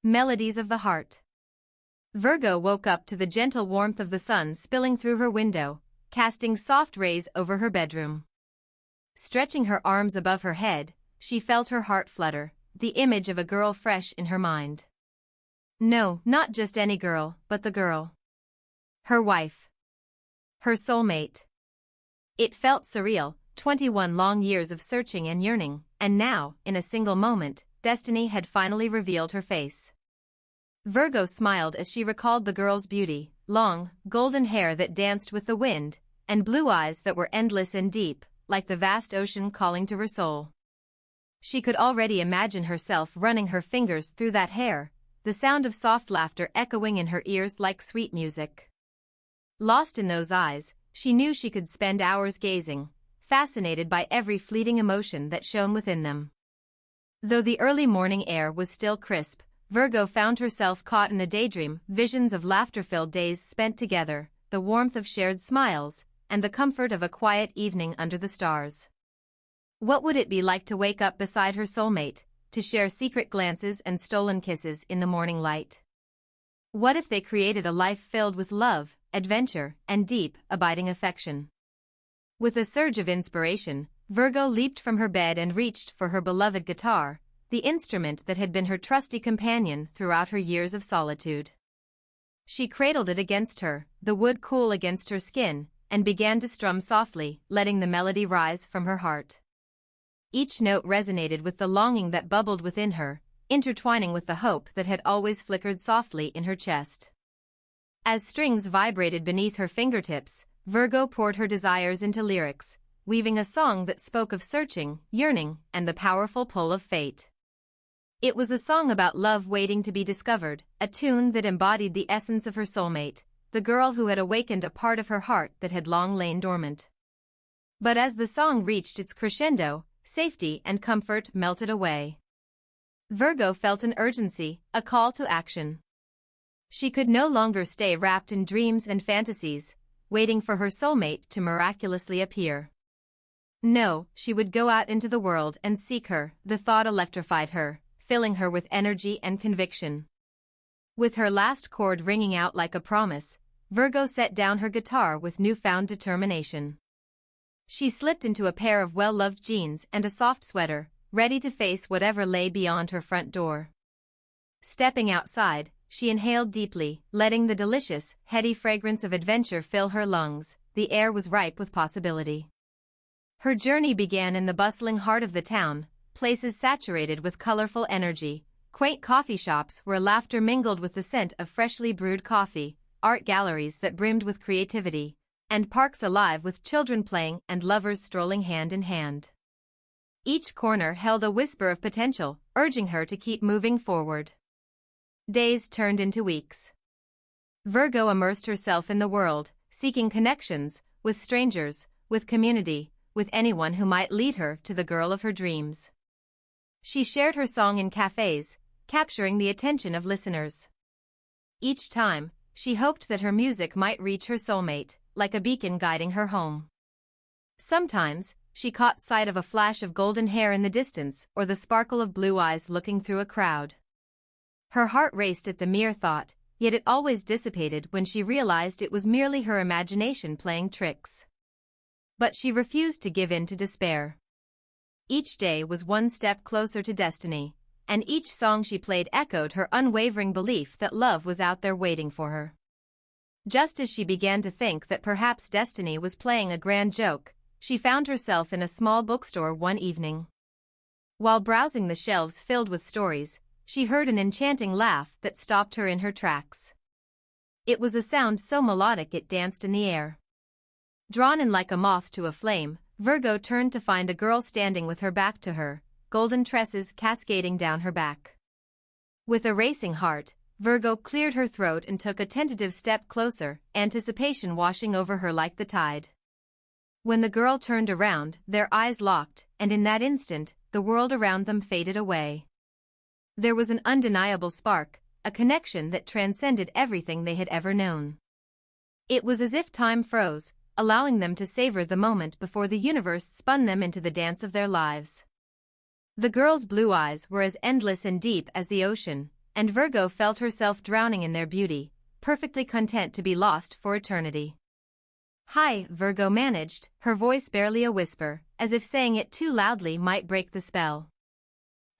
Melodies of the Heart. Virgo woke up to the gentle warmth of the sun spilling through her window, casting soft rays over her bedroom. Stretching her arms above her head, she felt her heart flutter, the image of a girl fresh in her mind. No, not just any girl, but the girl. Her wife. Her soulmate. It felt surreal, 21 long years of searching and yearning, and now, in a single moment, destiny had finally revealed her face. Virgo smiled as she recalled the girl's beauty, long, golden hair that danced with the wind, and blue eyes that were endless and deep, like the vast ocean calling to her soul. She could already imagine herself running her fingers through that hair, the sound of soft laughter echoing in her ears like sweet music. Lost in those eyes, she knew she could spend hours gazing, fascinated by every fleeting emotion that shone within them. Though the early morning air was still crisp, Virgo found herself caught in a daydream, visions of laughter-filled days spent together, the warmth of shared smiles, and the comfort of a quiet evening under the stars. What would it be like to wake up beside her soulmate, to share secret glances and stolen kisses in the morning light? What if they created a life filled with love, adventure, and deep, abiding affection? With a surge of inspiration, Virgo leaped from her bed and reached for her beloved guitar, the instrument that had been her trusty companion throughout her years of solitude. She cradled it against her, the wood cool against her skin, and began to strum softly, letting the melody rise from her heart. Each note resonated with the longing that bubbled within her, intertwining with the hope that had always flickered softly in her chest. As strings vibrated beneath her fingertips, Virgo poured her desires into lyrics, weaving a song that spoke of searching, yearning, and the powerful pull of fate. It was a song about love waiting to be discovered, a tune that embodied the essence of her soulmate, the girl who had awakened a part of her heart that had long lain dormant. But as the song reached its crescendo, safety and comfort melted away. Virgo felt an urgency, a call to action. She could no longer stay wrapped in dreams and fantasies, waiting for her soulmate to miraculously appear. No, she would go out into the world and seek her. The thought electrified her, filling her with energy and conviction. With her last chord ringing out like a promise, Virgo set down her guitar with newfound determination. She slipped into a pair of well-loved jeans and a soft sweater, ready to face whatever lay beyond her front door. Stepping outside, she inhaled deeply, letting the delicious, heady fragrance of adventure fill her lungs. The air was ripe with possibility. Her journey began in the bustling heart of the town, places saturated with colorful energy, quaint coffee shops where laughter mingled with the scent of freshly brewed coffee, art galleries that brimmed with creativity, and parks alive with children playing and lovers strolling hand in hand. Each corner held a whisper of potential, urging her to keep moving forward. Days turned into weeks. Virgo immersed herself in the world, seeking connections, with strangers, with community, with anyone who might lead her to the girl of her dreams. She shared her song in cafes, capturing the attention of listeners. Each time, she hoped that her music might reach her soulmate, like a beacon guiding her home. Sometimes, she caught sight of a flash of golden hair in the distance or the sparkle of blue eyes looking through a crowd. Her heart raced at the mere thought, yet it always dissipated when she realized it was merely her imagination playing tricks. But she refused to give in to despair. Each day was one step closer to destiny, and each song she played echoed her unwavering belief that love was out there waiting for her. Just as she began to think that perhaps destiny was playing a grand joke, she found herself in a small bookstore one evening. While browsing the shelves filled with stories, she heard an enchanting laugh that stopped her in her tracks. It was a sound so melodic it danced in the air. Drawn in like a moth to a flame, Virgo turned to find a girl standing with her back to her, golden tresses cascading down her back. With a racing heart, Virgo cleared her throat and took a tentative step closer, anticipation washing over her like the tide. When the girl turned around, their eyes locked, and in that instant, the world around them faded away. There was an undeniable spark, a connection that transcended everything they had ever known. It was as if time froze, allowing them to savor the moment before the universe spun them into the dance of their lives. The girl's blue eyes were as endless and deep as the ocean, and Virgo felt herself drowning in their beauty, perfectly content to be lost for eternity. "Hi," Virgo managed, her voice barely a whisper, as if saying it too loudly might break the spell.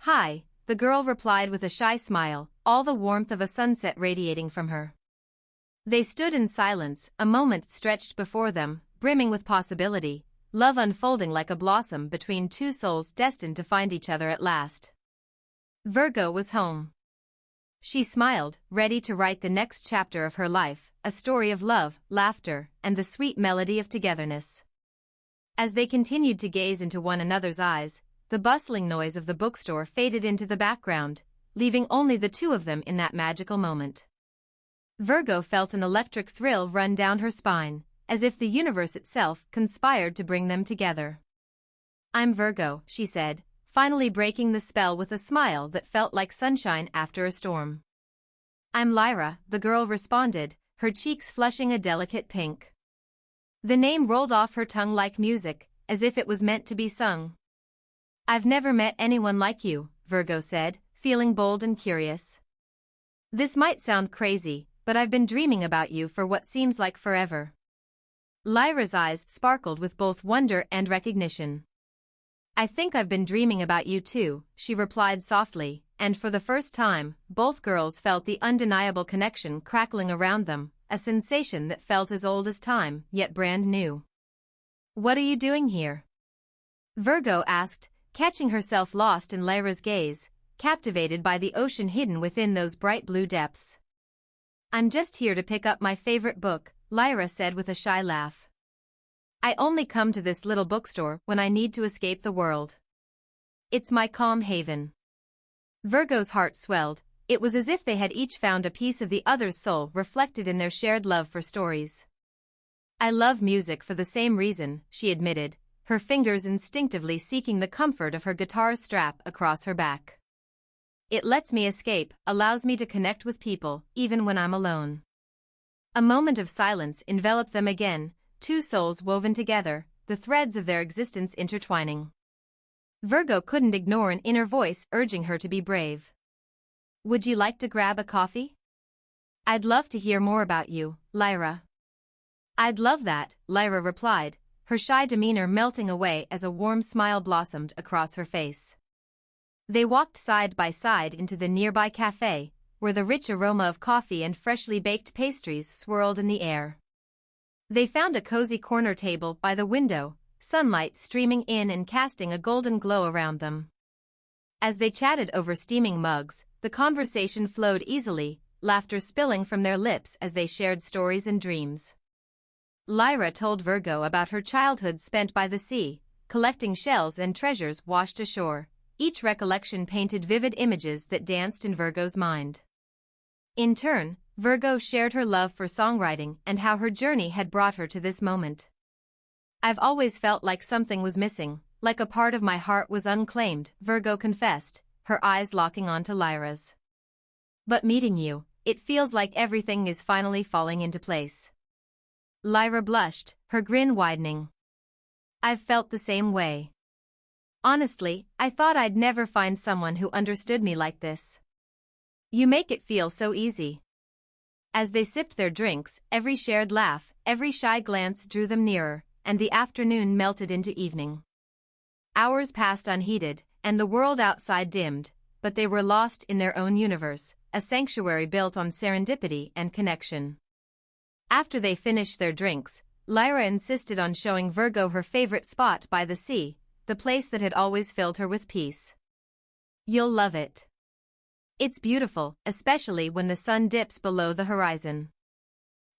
"Hi," the girl replied with a shy smile, all the warmth of a sunset radiating from her. They stood in silence, a moment stretched before them, brimming with possibility, love unfolding like a blossom between two souls destined to find each other at last. Virgo was home. She smiled, ready to write the next chapter of her life, a story of love, laughter, and the sweet melody of togetherness. As they continued to gaze into one another's eyes, the bustling noise of the bookstore faded into the background, leaving only the two of them in that magical moment. Virgo felt an electric thrill run down her spine, as if the universe itself conspired to bring them together. "I'm Virgo," she said, finally breaking the spell with a smile that felt like sunshine after a storm. "I'm Lyra," the girl responded, her cheeks flushing a delicate pink. The name rolled off her tongue like music, as if it was meant to be sung. "I've never met anyone like you," Virgo said, feeling bold and curious. "This might sound crazy, but I've been dreaming about you for what seems like forever." Lyra's eyes sparkled with both wonder and recognition. "I think I've been dreaming about you too," she replied softly, and for the first time, both girls felt the undeniable connection crackling around them, a sensation that felt as old as time, yet brand new. "What are you doing here?" Virgo asked, catching herself lost in Lyra's gaze, captivated by the ocean hidden within those bright blue depths. "I'm just here to pick up my favorite book," Lyra said with a shy laugh. "I only come to this little bookstore when I need to escape the world. It's my calm haven." Virgo's heart swelled. It was as if they had each found a piece of the other's soul reflected in their shared love for stories. "I love music for the same reason," she admitted, her fingers instinctively seeking the comfort of her guitar's strap across her back. "It lets me escape, allows me to connect with people, even when I'm alone." A moment of silence enveloped them again, two souls woven together, the threads of their existence intertwining. Virgo couldn't ignore an inner voice urging her to be brave. "Would you like to grab a coffee?" "I'd love to hear more about you, Lyra." "I'd love that," Lyra replied, her shy demeanor melting away as a warm smile blossomed across her face. They walked side by side into the nearby cafe, where the rich aroma of coffee and freshly baked pastries swirled in the air. They found a cozy corner table by the window, sunlight streaming in and casting a golden glow around them. As they chatted over steaming mugs, the conversation flowed easily, laughter spilling from their lips as they shared stories and dreams. Lyra told Virgo about her childhood spent by the sea, collecting shells and treasures washed ashore. Each recollection painted vivid images that danced in Virgo's mind. In turn, Virgo shared her love for songwriting and how her journey had brought her to this moment. "I've always felt like something was missing, like a part of my heart was unclaimed," Virgo confessed, her eyes locking onto Lyra's. "But meeting you, it feels like everything is finally falling into place." Lyra blushed, her grin widening. "I've felt the same way. Honestly, I thought I'd never find someone who understood me like this. You make it feel so easy." As they sipped their drinks, every shared laugh, every shy glance drew them nearer, and the afternoon melted into evening. Hours passed unheeded, and the world outside dimmed, but they were lost in their own universe, a sanctuary built on serendipity and connection. After they finished their drinks, Lyra insisted on showing Virgo her favorite spot by the sea, the place that had always filled her with peace. "You'll love it. It's beautiful, especially when the sun dips below the horizon."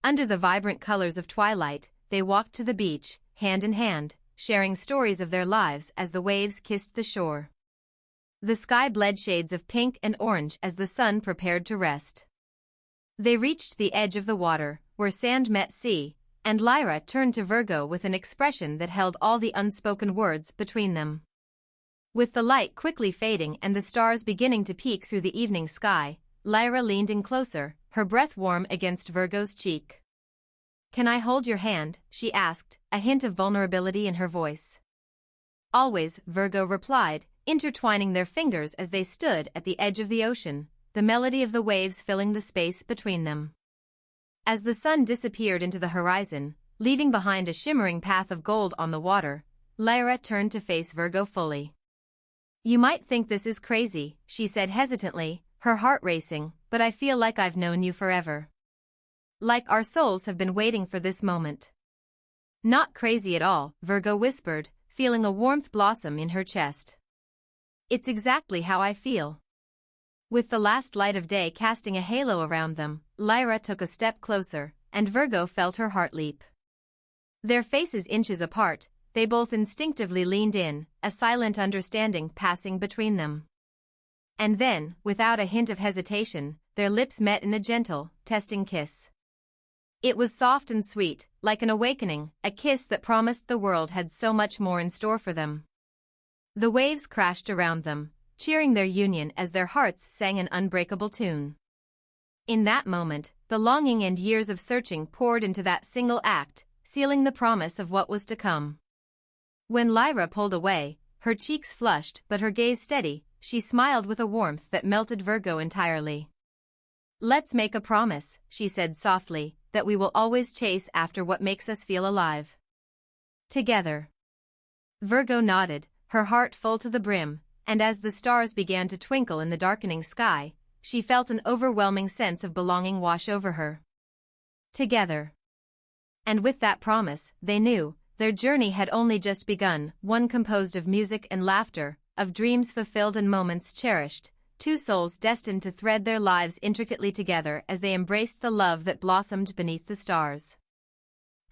Under the vibrant colors of twilight, they walked to the beach, hand in hand, sharing stories of their lives as the waves kissed the shore. The sky bled shades of pink and orange as the sun prepared to rest. They reached the edge of the water, where sand met sea, and Lyra turned to Virgo with an expression that held all the unspoken words between them. With the light quickly fading and the stars beginning to peek through the evening sky, Lyra leaned in closer, her breath warm against Virgo's cheek. "Can I hold your hand?" she asked, a hint of vulnerability in her voice. "Always," Virgo replied, intertwining their fingers as they stood at the edge of the ocean, the melody of the waves filling the space between them. As the sun disappeared into the horizon, leaving behind a shimmering path of gold on the water, Lyra turned to face Virgo fully. "You might think this is crazy," she said hesitantly, her heart racing, "but I feel like I've known you forever. Like our souls have been waiting for this moment." "Not crazy at all," Virgo whispered, feeling a warmth blossom in her chest. "It's exactly how I feel." With the last light of day casting a halo around them, Lyra took a step closer, and Virgo felt her heart leap. Their faces inches apart, they both instinctively leaned in, a silent understanding passing between them. And then, without a hint of hesitation, their lips met in a gentle, testing kiss. It was soft and sweet, like an awakening, a kiss that promised the world had so much more in store for them. The waves crashed around them, cheering their union as their hearts sang an unbreakable tune. In that moment, the longing and years of searching poured into that single act, sealing the promise of what was to come. When Lyra pulled away, her cheeks flushed but her gaze steady, she smiled with a warmth that melted Virgo entirely. "Let's make a promise," she said softly, "that we will always chase after what makes us feel alive. Together." Virgo nodded, her heart full to the brim, and as the stars began to twinkle in the darkening sky, she felt an overwhelming sense of belonging wash over her. Together. And with that promise, they knew, their journey had only just begun, one composed of music and laughter, of dreams fulfilled and moments cherished, two souls destined to thread their lives intricately together as they embraced the love that blossomed beneath the stars.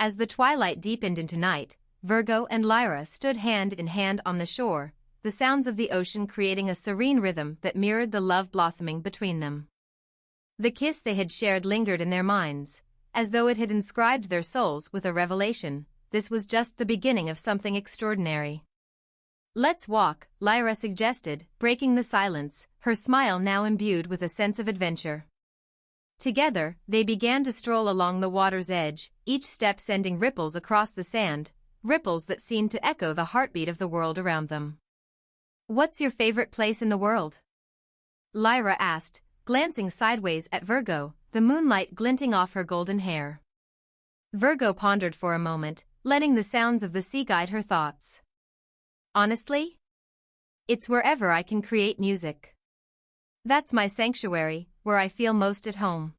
As the twilight deepened into night, Virgo and Lyra stood hand in hand on the shore, the sounds of the ocean creating a serene rhythm that mirrored the love blossoming between them. The kiss they had shared lingered in their minds, as though it had inscribed their souls with a revelation. This was just the beginning of something extraordinary. "Let's walk," Lyra suggested, breaking the silence, her smile now imbued with a sense of adventure. Together, they began to stroll along the water's edge, each step sending ripples across the sand, ripples that seemed to echo the heartbeat of the world around them. "What's your favorite place in the world?" Lyra asked, glancing sideways at Virgo, the moonlight glinting off her golden hair. Virgo pondered for a moment, letting the sounds of the sea guide her thoughts. "Honestly? It's wherever I can create music. That's my sanctuary, where I feel most at home.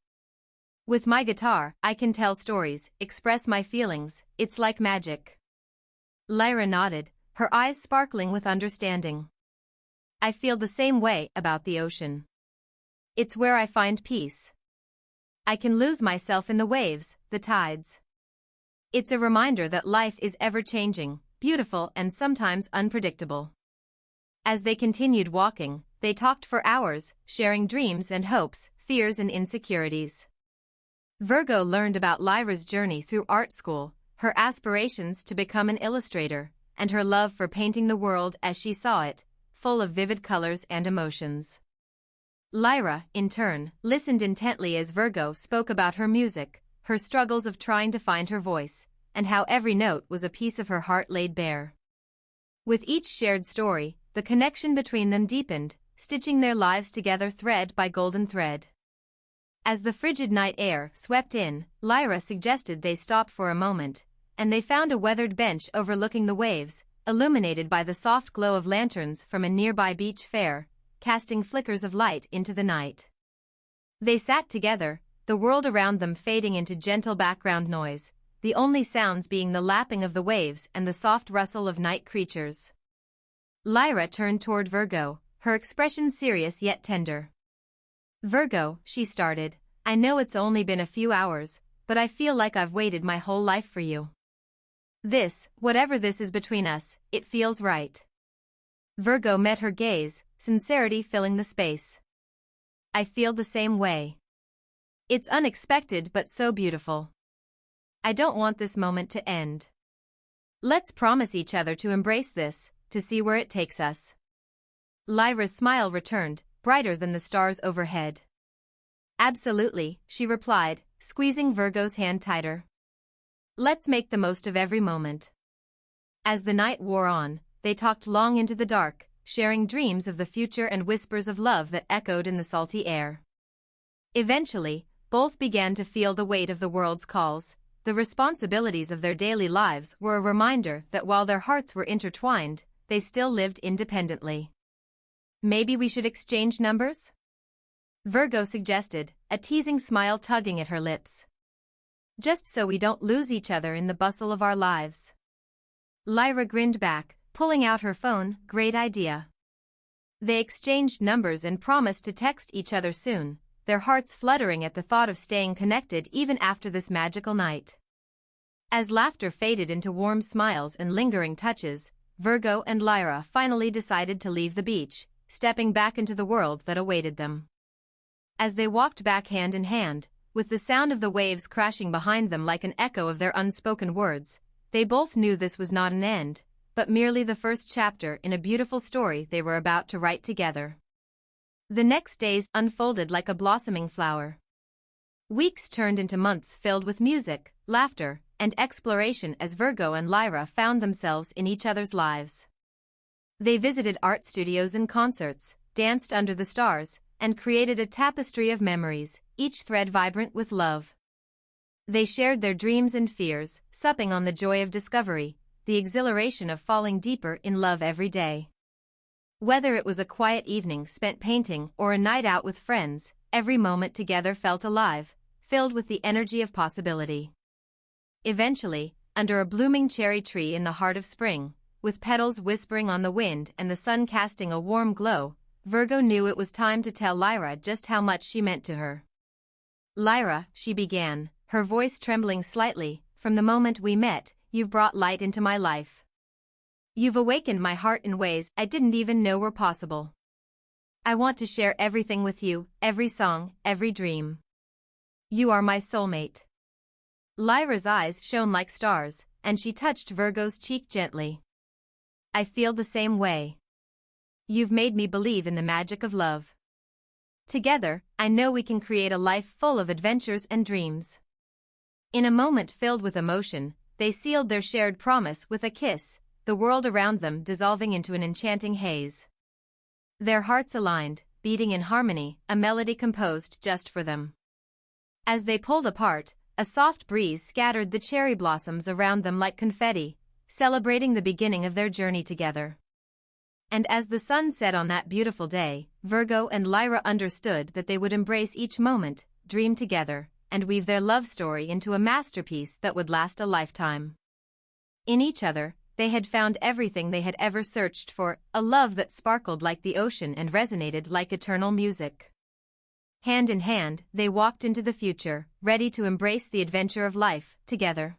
With my guitar, I can tell stories, express my feelings, it's like magic." Lyra nodded, her eyes sparkling with understanding. "I feel the same way about the ocean. It's where I find peace. I can lose myself in the waves, the tides. It's a reminder that life is ever-changing, beautiful and sometimes unpredictable." As they continued walking, they talked for hours, sharing dreams and hopes, fears and insecurities. Virgo learned about Lyra's journey through art school, her aspirations to become an illustrator, and her love for painting the world as she saw it, full of vivid colors and emotions. Lyra, in turn, listened intently as Virgo spoke about her music, her struggles of trying to find her voice, and how every note was a piece of her heart laid bare. With each shared story, the connection between them deepened, stitching their lives together thread by golden thread. As the frigid night air swept in, Lyra suggested they stop for a moment, and they found a weathered bench overlooking the waves, illuminated by the soft glow of lanterns from a nearby beach fair, casting flickers of light into the night. They sat together, the world around them fading into gentle background noise, the only sounds being the lapping of the waves and the soft rustle of night creatures. Lyra turned toward Virgo, her expression serious yet tender. "Virgo," she started, "I know it's only been a few hours, but I feel like I've waited my whole life for you. This, whatever this is between us, it feels right." Virgo met her gaze, sincerity filling the space. "I feel the same way. It's unexpected but so beautiful. I don't want this moment to end. Let's promise each other to embrace this, to see where it takes us." Lyra's smile returned, brighter than the stars overhead. "Absolutely," she replied, squeezing Virgo's hand tighter. "Let's make the most of every moment." As the night wore on, they talked long into the dark, sharing dreams of the future and whispers of love that echoed in the salty air. Eventually, both began to feel the weight of the world's calls. The responsibilities of their daily lives were a reminder that while their hearts were intertwined, they still lived independently. "Maybe we should exchange numbers?" Virgo suggested, a teasing smile tugging at her lips. "Just so we don't lose each other in the bustle of our lives." Lyra grinned back, pulling out her phone. "Great idea." They exchanged numbers and promised to text each other soon, their hearts fluttering at the thought of staying connected even after this magical night. As laughter faded into warm smiles and lingering touches, Virgo and Lyra finally decided to leave the beach, stepping back into the world that awaited them. As they walked back hand in hand, with the sound of the waves crashing behind them like an echo of their unspoken words, they both knew this was not an end, but merely the first chapter in a beautiful story they were about to write together. The next days unfolded like a blossoming flower. Weeks turned into months filled with music, laughter, and exploration as Virgo and Lyra found themselves in each other's lives. They visited art studios and concerts, danced under the stars, and created a tapestry of memories, each thread vibrant with love. They shared their dreams and fears, supping on the joy of discovery, the exhilaration of falling deeper in love every day. Whether it was a quiet evening spent painting or a night out with friends, every moment together felt alive, filled with the energy of possibility. Eventually, under a blooming cherry tree in the heart of spring, with petals whispering on the wind and the sun casting a warm glow, Virgo knew it was time to tell Lyra just how much she meant to her. "Lyra," she began, her voice trembling slightly, "from the moment we met, you've brought light into my life. You've awakened my heart in ways I didn't even know were possible. I want to share everything with you, every song, every dream. You are my soulmate." Lyra's eyes shone like stars, and she touched Virgo's cheek gently. "I feel the same way. You've made me believe in the magic of love. Together, I know we can create a life full of adventures and dreams." In a moment filled with emotion, they sealed their shared promise with a kiss, the world around them dissolving into an enchanting haze. Their hearts aligned, beating in harmony, a melody composed just for them. As they pulled apart, a soft breeze scattered the cherry blossoms around them like confetti, celebrating the beginning of their journey together. And as the sun set on that beautiful day, Virgo and Lyra understood that they would embrace each moment, dream together, and weave their love story into a masterpiece that would last a lifetime. In each other, they had found everything they had ever searched for, a love that sparkled like the ocean and resonated like eternal music. Hand in hand, they walked into the future, ready to embrace the adventure of life, together.